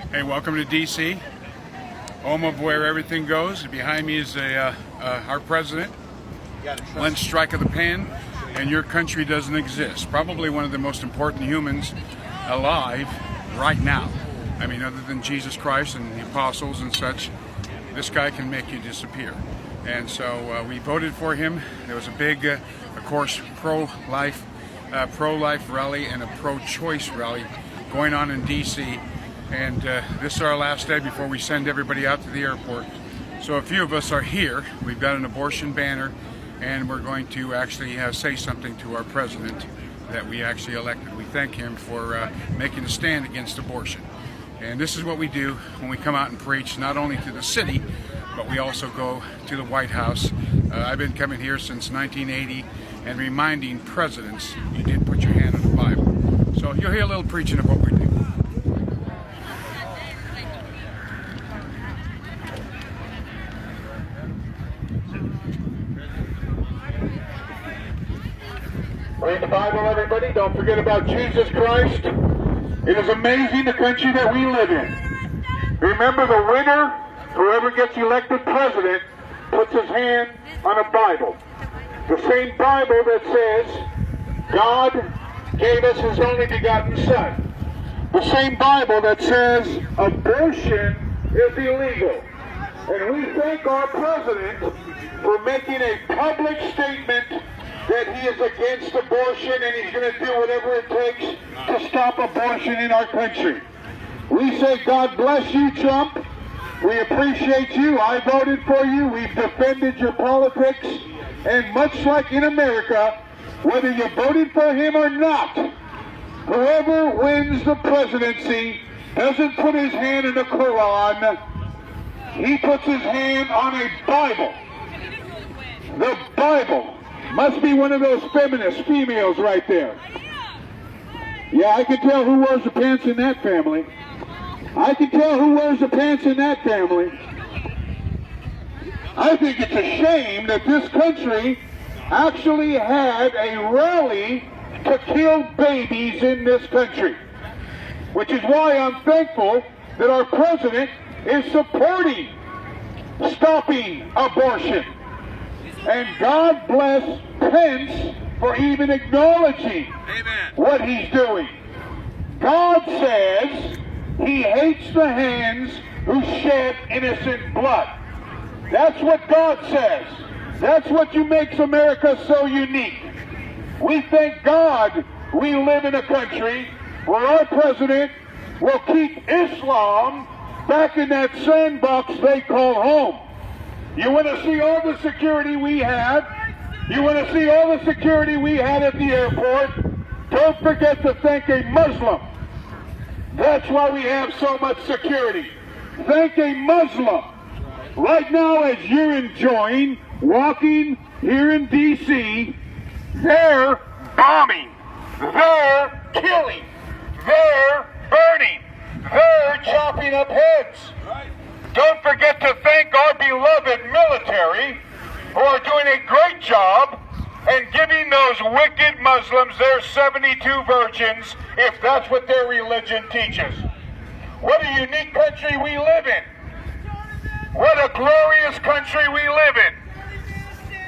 Hey, welcome to D.C., home of where everything goes. Behind me is our president. One strike of the pen, and your country doesn't exist. Probably one of the most important humans alive right now. I mean, other than Jesus Christ and the apostles and such, this guy can make you disappear. And so we voted for him. There was a big, of course, pro-life rally and a pro-choice rally going on in D.C., and this is our last day before we send everybody out to the airport. So a few of us are here. We've got an abortion banner, and we're going to actually say something to our president that we actually elected. We thank him for making a stand against abortion. And this is what we do when we come out and preach, not only to the city, but we also go to the White House. I've been coming here since 1980 and reminding presidents, you did put your hand on the Bible. So you'll hear a little preaching of what we do. Read the Bible, everybody. Don't forget about Jesus Christ. It is amazing the country that we live in. Remember, the winner, whoever gets elected president, puts his hand on a Bible. The same Bible that says God gave us his only begotten Son. The same Bible that says abortion is illegal. And we thank our president for making a public statement that he is against abortion and he's going to do whatever it takes to stop abortion in our country. We say, God bless you, Trump. We appreciate you. I voted for you. We've defended your politics. And much like in America, whether you voted for him or not, whoever wins the presidency doesn't put his hand in the Quran. He puts his hand on a Bible. The Bible. Must be one of those feminist females right there. Yeah, I can tell who wears the pants in that family. I can tell who wears the pants in that family. I think it's a shame that this country actually had a rally to kill babies in this country. Which is why I'm thankful that our president is supporting stopping abortion. And God bless Pence for even acknowledging what he's doing. God says he hates the hands who shed innocent blood. That's what God says. That's what makes America so unique. We thank God we live in a country where our president will keep Islam back in that sandbox they call home. You want to see all the security we have? You want to see all the security we had at the airport? Don't forget to thank a Muslim. That's why we have so much security. Thank a Muslim. Right now, as you're enjoying walking here in D.C., they're bombing. They're killing. They're burning. They're chopping up heads. Don't forget to thank our beloved military who are doing a great job and giving those wicked Muslims their 72 virgins if that's what their religion teaches. What a unique country we live in. What a glorious country we live in.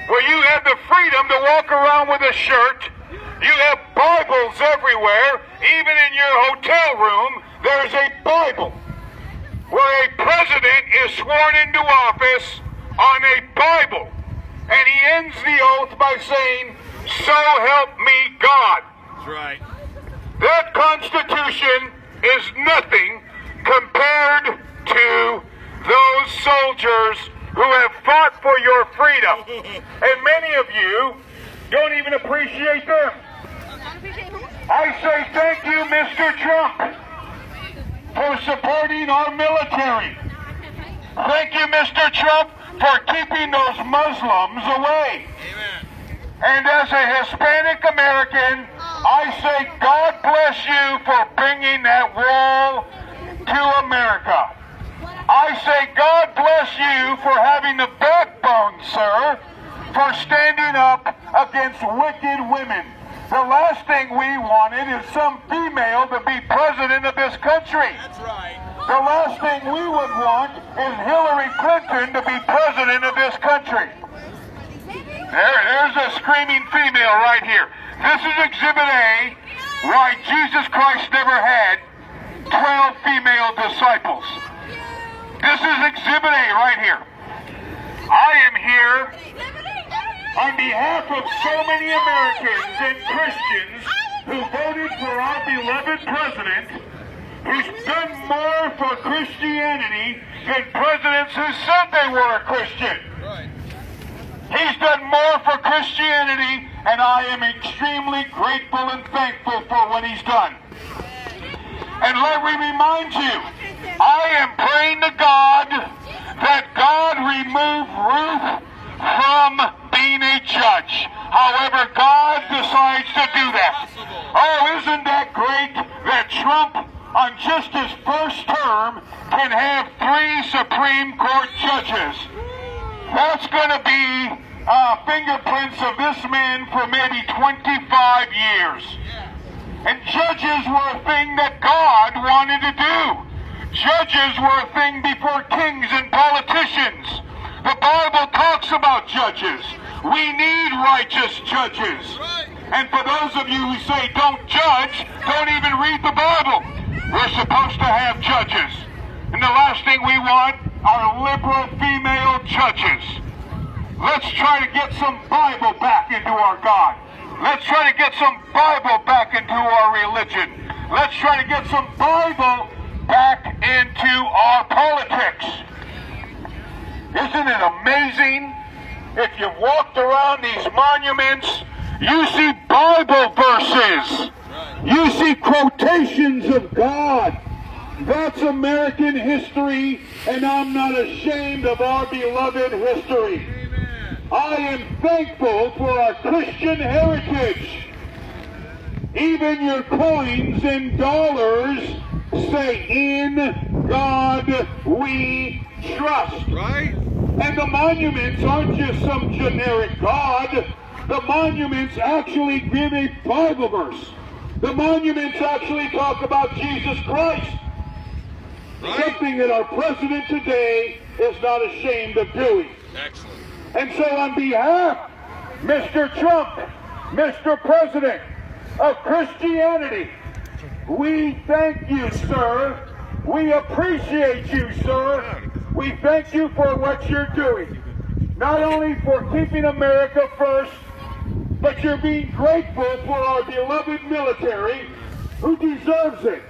Where you have the freedom to walk around with a shirt. You have Bibles everywhere. Even in your hotel room, there's a Bible. Where a president is sworn into office on a Bible. And he ends the oath by saying, "So help me God." That's right. That Constitution is nothing compared to those soldiers who have fought for your freedom. And many of you don't even appreciate them. I say thank you, Mr. Trump, for supporting our military. Thank you, Mr. Trump, for keeping those Muslims away. Amen. And as a Hispanic American, I say God bless you for bringing that wall to America. I say God bless you for having the backbone, sir, for standing up against wicked women. The last thing we wanted is some female to be president of this country. That's right. The last thing we would want is Hillary Clinton to be president of this country. There's a screaming female right here. This is Exhibit A, why Jesus Christ never had 12 female disciples. This is Exhibit A right here. I am here on behalf of so many Americans and Christians who voted for our beloved president, who's done more for Christianity than presidents who said they were a Christian. Right. He's done more for Christianity, and I am extremely grateful and thankful for what he's done. And let me remind you, I am praying to God that God remove Ruth from being a judge. However, God decides to do that. Oh, isn't that great that Trump, on just his first term, can have 3 Supreme Court judges? That's going to be fingerprints of this man for maybe 25 years. And judges were a thing that God wanted to do. Judges were a thing before kings and politicians. The Bible talks about judges. We need righteous judges. And for those of you who say don't judge, don't even read the Bible. We're supposed to have judges. And the last thing we want are liberal female judges. Let's try to get some Bible back into our God. Let's try to get some Bible back into our religion. Let's try to get some Bible back into our politics. Isn't it amazing? If you've walked around these monuments, you see Bible verses. You see quotations of God. That's American history, and I'm not ashamed of our beloved history. I am thankful for our Christian heritage. Even your coins and dollars say, "In God we trust." Right? And the monuments aren't just some generic God. The monuments actually give a Bible verse. The monuments actually talk about Jesus Christ. Right? Something that our president today is not ashamed of doing. Excellent. And so on behalf, Mr. Trump, Mr. President of Christianity, we thank you, sir. We appreciate you, sir. We thank you for what you're doing. Not only for keeping America first, but you're being grateful for our beloved military, who deserves it.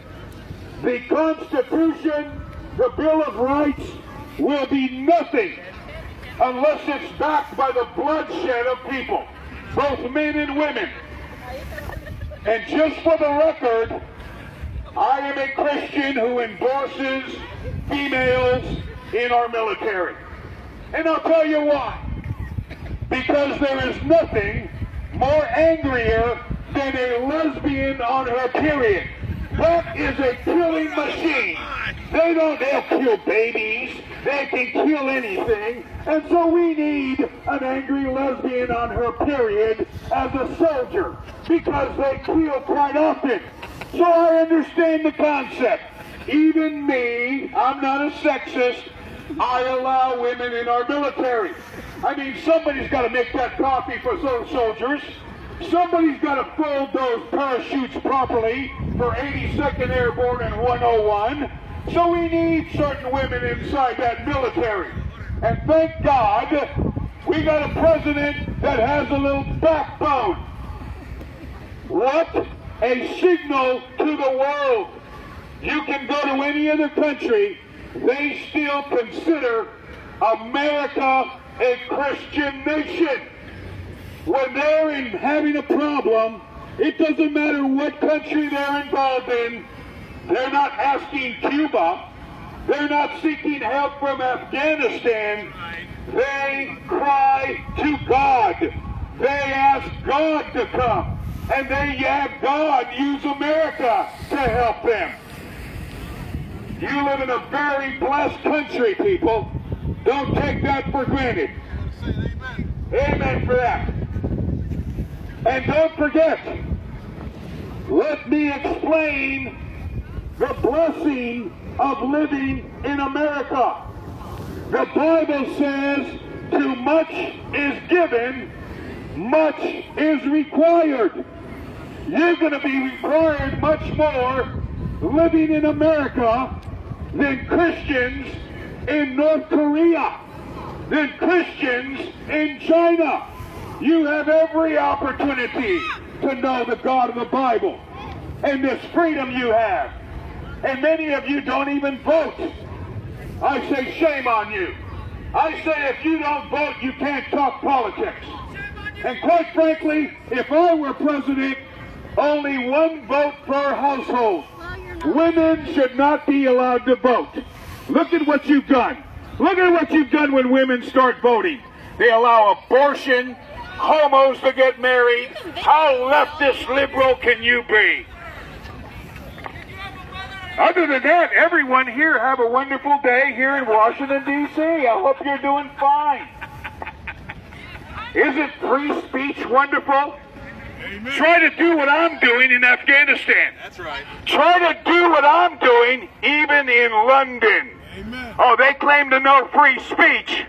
The Constitution, the Bill of Rights, will be nothing unless it's backed by the bloodshed of people, both men and women. And just for the record, I am a Christian who endorses females in our military. And I'll tell you why. Because there is nothing more angrier than a lesbian on her period. That is a killing machine. They'll kill babies. They can kill anything. And so we need an angry lesbian on her period as a soldier, because they kill quite often. So I understand the concept. Even me, I'm not a sexist, I allow women in our military. I mean, somebody's got to make that coffee for those soldiers. Somebody's got to fold those parachutes properly for 82nd Airborne and 101. So we need certain women inside that military. And thank God we got a president that has a little backbone. What a signal to the world. You can go to any other country, they still consider America a Christian nation. When they're having a problem, it doesn't matter what country they're involved in. They're not asking Cuba. They're not seeking help from Afghanistan. They cry to God. They ask God to come. And they have God use America to help them. You live in a very blessed country, people. Don't take that for granted. Amen for that. And don't forget, let me explain the blessing of living in America. The Bible says, too much is given, much is required. You're going to be required much more living in America than Christians in North Korea, than Christians in China. You have every opportunity to know the God of the Bible and this freedom you have. And many of you don't even vote. I say shame on you. I say if you don't vote, you can't talk politics. And quite frankly, if I were president, only one vote per household. Women should not be allowed to vote. Look at what you've done. Look at what you've done when women start voting. They allow abortion, homos to get married. How leftist liberal can you be? Other than that, everyone here have a wonderful day here in Washington, D.C. I hope you're doing fine. Isn't free speech wonderful? Amen. Try to do what I'm doing in Afghanistan. That's right. Try to do what I'm doing even in London. Amen. Oh, they claim to know free speech.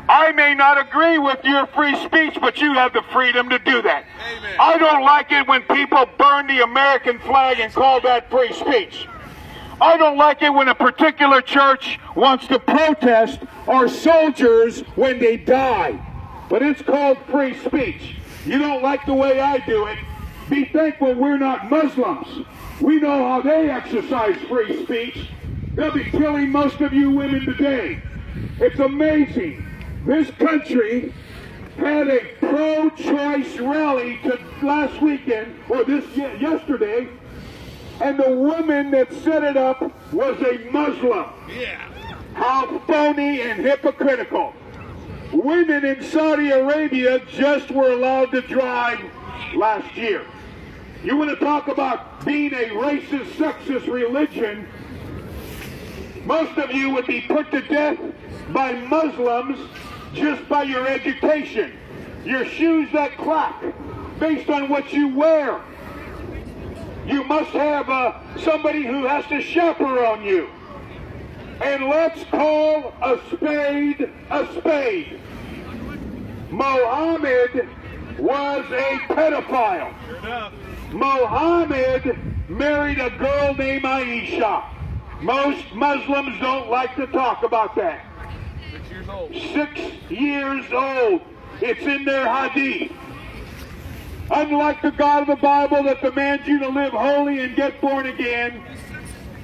I may not agree with your free speech, but you have the freedom to do that. Amen. I don't like it when people burn the American flag and call that free speech. I don't like it when a particular church wants to protest our soldiers when they die. But it's called free speech. You don't like the way I do it, be thankful we're not Muslims. We know how they exercise free speech. They'll be killing most of you women today. It's amazing. This country had a pro-choice rally last weekend, or yesterday, and the woman that set it up was a Muslim. Yeah. How phony and hypocritical. Women in Saudi Arabia just were allowed to drive last year. You want to talk about being a racist, sexist religion? Most of you would be put to death by Muslims just by your education. Your shoes that clack based on what you wear. You must have somebody who has to chaperone you. And let's call a spade a spade. Mohammed was a pedophile. Sure enough. Mohammed married a girl named Aisha. Most Muslims don't like to talk about that. 6 years old. 6 years old. It's in their hadith. Unlike the God of the Bible that demands you to live holy and get born again,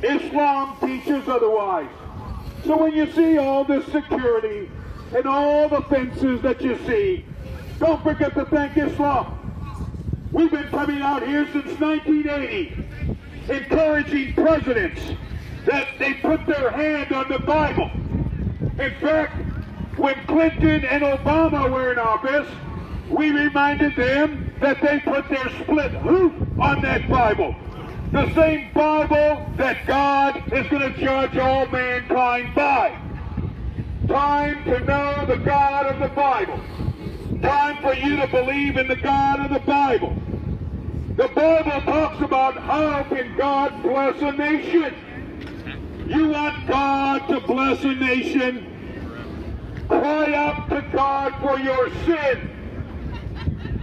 Islam teaches otherwise. So when you see all this security and all the fences that you see, don't forget to thank Islam. We've been coming out here since 1980, encouraging presidents that they put their hand on the Bible. In fact, when Clinton and Obama were in office, we reminded them that they put their split hoof on that Bible. The same Bible that God is going to judge all mankind by. Time to know the God of the Bible. Time for you to believe in the God of the Bible. The Bible talks about how can God bless a nation. You want God to bless a nation? Cry out to God for your sin.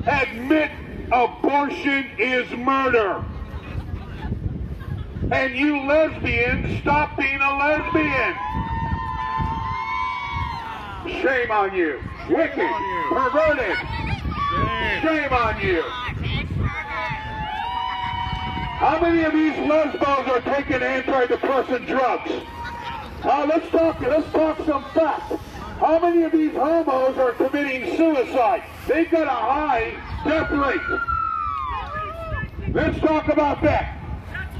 Admit abortion is murder. And you lesbians, stop being a lesbian. Shame on you. Wicked. Perverted. Shame on you. How many of these lesbos are taking antidepressant drugs? Let's talk some facts. How many of these homos are committing suicide? They've got a high death rate. Let's talk about that.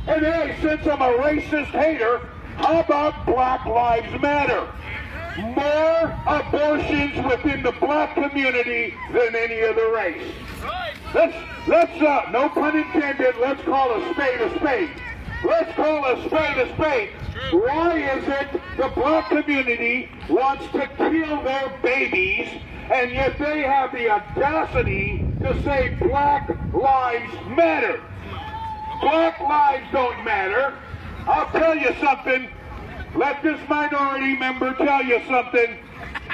And hey, since I'm a racist hater, how about Black Lives Matter? More abortions within the black community than any other race. Let's no pun intended, let's call a spade a spade. Let's call a spade a spade. Why is it the black community wants to kill their babies, and yet they have the audacity to say Black Lives Matter. Black lives don't matter. I'll tell you something. Let this minority member tell you something.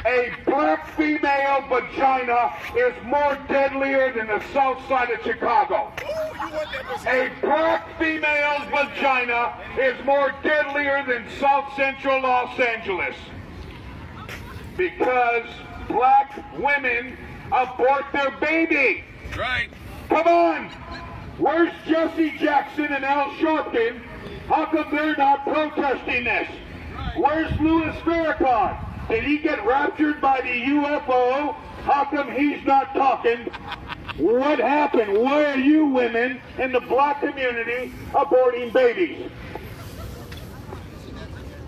A black female vagina is more deadlier than the south side of Chicago. A black female's vagina is more deadlier than South Central Los Angeles. Because black women abort their baby. Right. Come on. Where's Jesse Jackson and Al Sharpton? How come they're not protesting this? Where's Louis Farrakhan? Did he get raptured by the UFO? How come he's not talking? What happened? Why are you women in the black community aborting babies?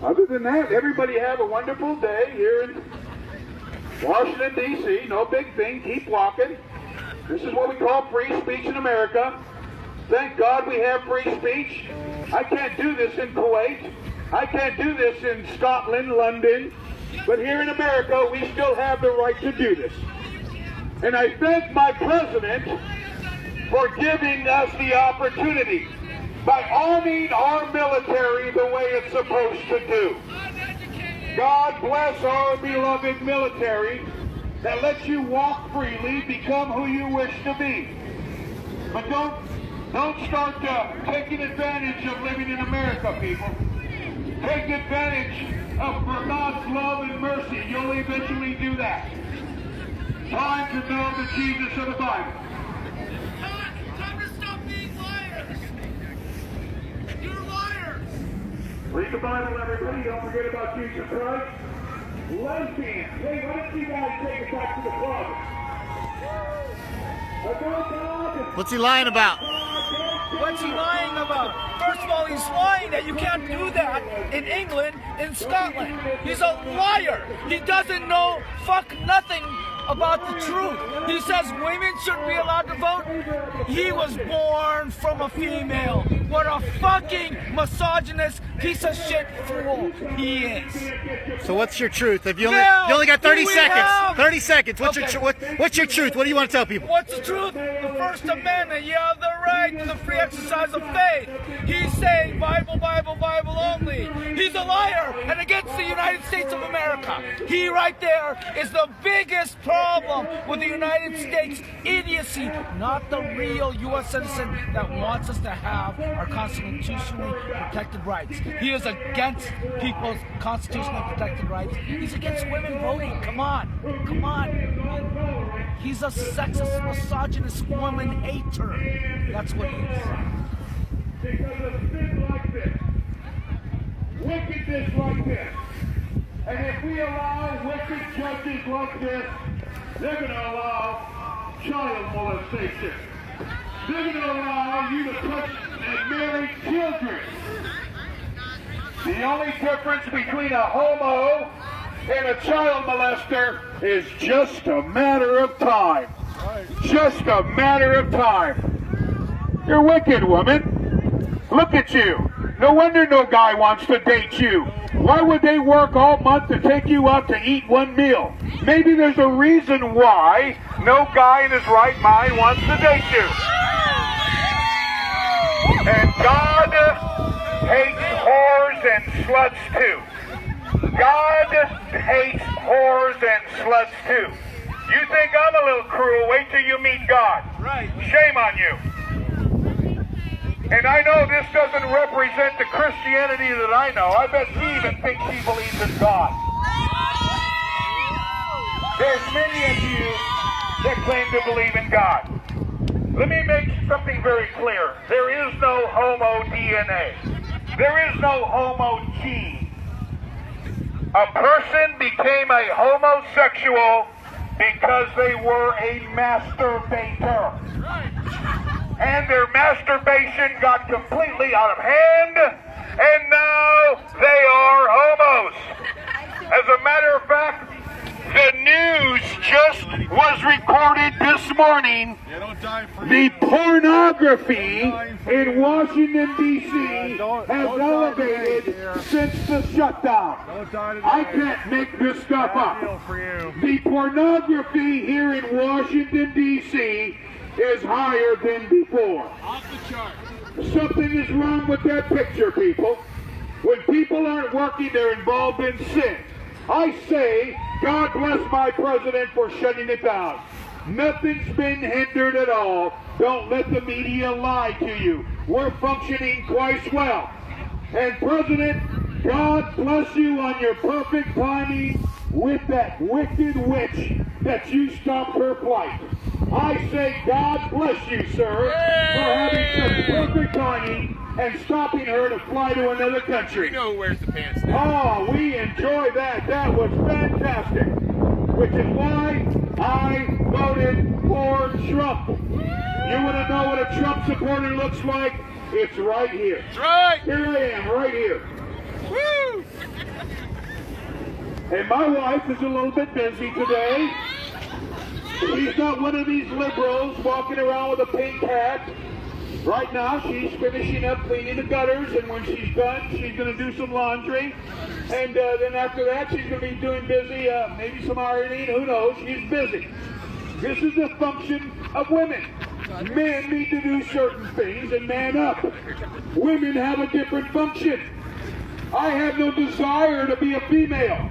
Other than that, everybody have a wonderful day here in Washington, D.C. No big thing. Keep walking. This is what we call free speech in America. Thank God we have free speech. I can't do this in Kuwait. I can't do this in Scotland, London. But here in America, we still have the right to do this. And I thank my president for giving us the opportunity by arming our military the way it's supposed to do. God bless our beloved military that lets you walk freely, become who you wish to be. But don't start taking advantage of living in America, people. Take advantage of God's love and mercy. You'll eventually do that. Time to know the Jesus of the Bible. Time to stop being liars! You're liars! Read the Bible, everybody. Don't forget about Jesus Christ. Lesbians. Hey, why don't you guys take it back to the closet? What's he lying about? What's he lying about? First of all, he's lying that you can't do that in England, in Scotland. He's a liar. He doesn't know fuck nothing about the truth. He says women shouldn't be allowed to vote. He was born from a female. What a fucking misogynist piece of shit fool he is. So what's your truth? If you Now, only got 30 do we seconds. have- 30 seconds. What's Okay. what's your truth? What do you want to tell people? What's the truth? The First Amendment. You have the right to the free exercise of faith. He's saying Bible, Bible, Bible only. He's a liar and against the United States of America. He right there is the biggest problem with the United States idiocy, not the real U.S. citizen that wants us to have our constitutionally protected rights. He is against people's constitutionally protected rights. He's against women voting. Come on. Come on. He's a sexist, misogynist woman hater. That's what he is. Because of sin like this, wickedness like this, and if we allow wicked judges like this, they're going to allow child molestation. They're going to allow you to touch and marry children. The only difference between a homo and a child molester is just a matter of time. Just a matter of time. You're wicked, woman. Look at you. No wonder no guy wants to date you. Why would they work all month to take you out to eat one meal? Maybe there's a reason why no guy in his right mind wants to date you. And God hates whores and sluts too. God hates whores and sluts too. You think I'm a little cruel? Wait till you meet God. Right. Shame on you. And I know this doesn't represent the Christianity that I know. I bet she even thinks she believes in God. There's many of you that claim to believe in God. Let me make something very clear. There is no homo DNA. There is no homo gene. A person became a homosexual because they were a masturbator. And their masturbation got completely out of hand, and now they are homos. As a matter of fact, the news just was recorded this morning. The pornography in Washington, D.C. has elevated since the shutdown. I can't make this stuff up. The pornography here in Washington, D.C. is higher than before. Off the chart. Something is wrong with that picture, people. When people aren't working, they're involved in sin. I say, God bless my president for shutting it down. Nothing's been hindered at all. Don't let the media lie to you. We're functioning quite well. And President, God bless you on your perfect timing with that wicked witch that you stopped her flight. I say God bless you, sir, for having such perfect timing and stopping her to fly to another country. We know who wears the pants now. Oh, we enjoyed that. That was fantastic. Which is why I voted for Trump. You want to know what a Trump supporter looks like? It's right here. That's right. Here I am, right here. Woo! And my wife is a little bit busy today. She's not one of these liberals walking around with a pink hat. Right now, she's finishing up cleaning the gutters, and when she's done, she's going to do some laundry. And then after that, she's going to be doing busy, maybe some ironing, who knows, she's busy. This is the function of women. Men need to do certain things and man up. Women have a different function. I have no desire to be a female.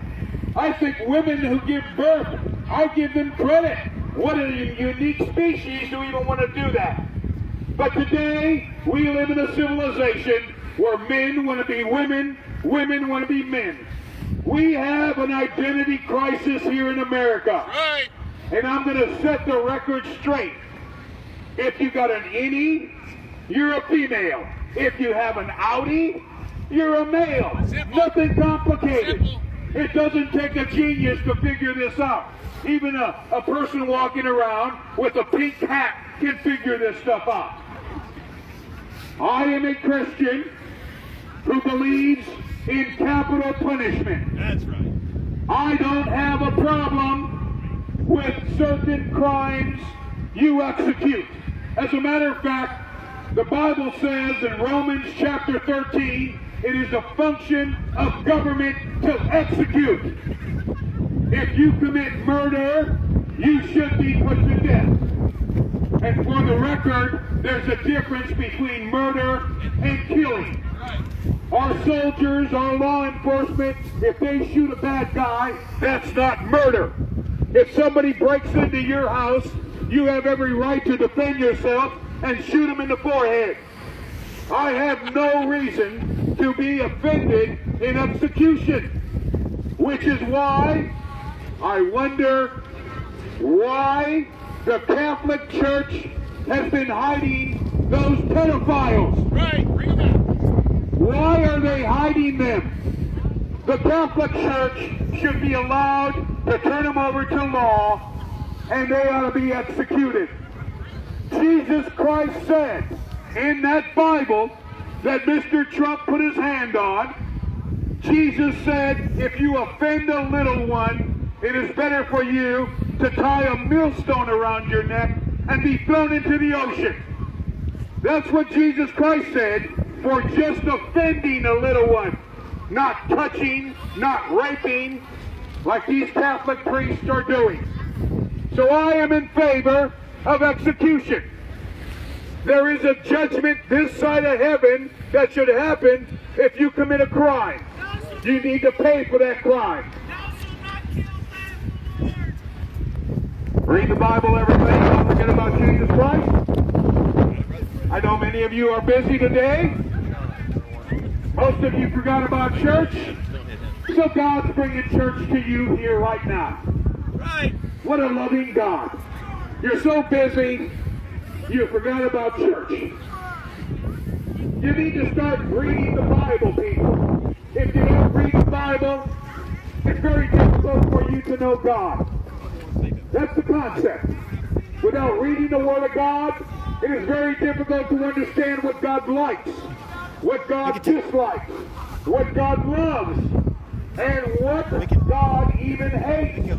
I think women who give birth, I give them credit. What a unique species to even want to do that. But today, we live in a civilization where men want to be women, women want to be men. We have an identity crisis here in America. Right. And I'm going to set the record straight. If you got an innie, you're a female. If you have an outie, you're a male. Simple. Nothing complicated. Simple. It doesn't take a genius to figure this out. Even a person walking around with a pink hat can figure this stuff out. I am a Christian who believes in capital punishment. That's right. I don't have a problem with certain crimes you execute. As a matter of fact, the Bible says in Romans chapter 13, it is the function of government to execute. If you commit murder, you should be put to death. And for the record, there's a difference between murder and killing. Our soldiers, our law enforcement, if they shoot a bad guy, that's not murder. If somebody breaks into your house, you have every right to defend yourself and shoot them in the forehead. I have no reason to be offended in execution, which is why I wonder why the Catholic Church has been hiding those pedophiles. Right. Bring them out. Why are they hiding them? The Catholic Church should be allowed to turn them over to law, and they ought to be executed. Jesus Christ said in that Bible that Mr. Trump put his hand on, Jesus said, if you offend a little one, it is better for you to tie a millstone around your neck and be thrown into the ocean. That's what Jesus Christ said for just offending a little one. Not touching, not raping, like these Catholic priests are doing. So I am in favor of execution. There is a judgment this side of heaven that should happen if you commit a crime. You need to pay for that crime. Read the Bible, everybody. Don't forget about Jesus Christ. I know many of you are busy today. Most of you forgot about church. So God's bringing church to you here right now. Right. What a loving God. You're so busy, you forgot about church. You need to start reading the Bible, people. If you don't read the Bible, it's very difficult for you to know God. That's the concept. Without reading the Word of God, it is very difficult to understand what God likes, what God dislikes, what God loves, and what God even hates.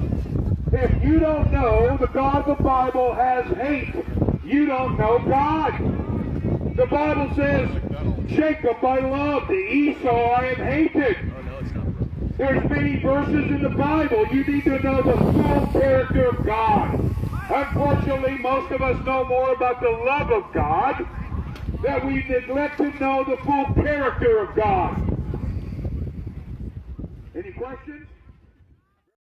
If you don't know the God the Bible has hate, you don't know God. The Bible says, Jacob I loved, Esau I have hated. There's many verses in the Bible. You need to know the full character of God. Unfortunately, most of us know more about the love of God that we neglect to know the full character of God. Any questions?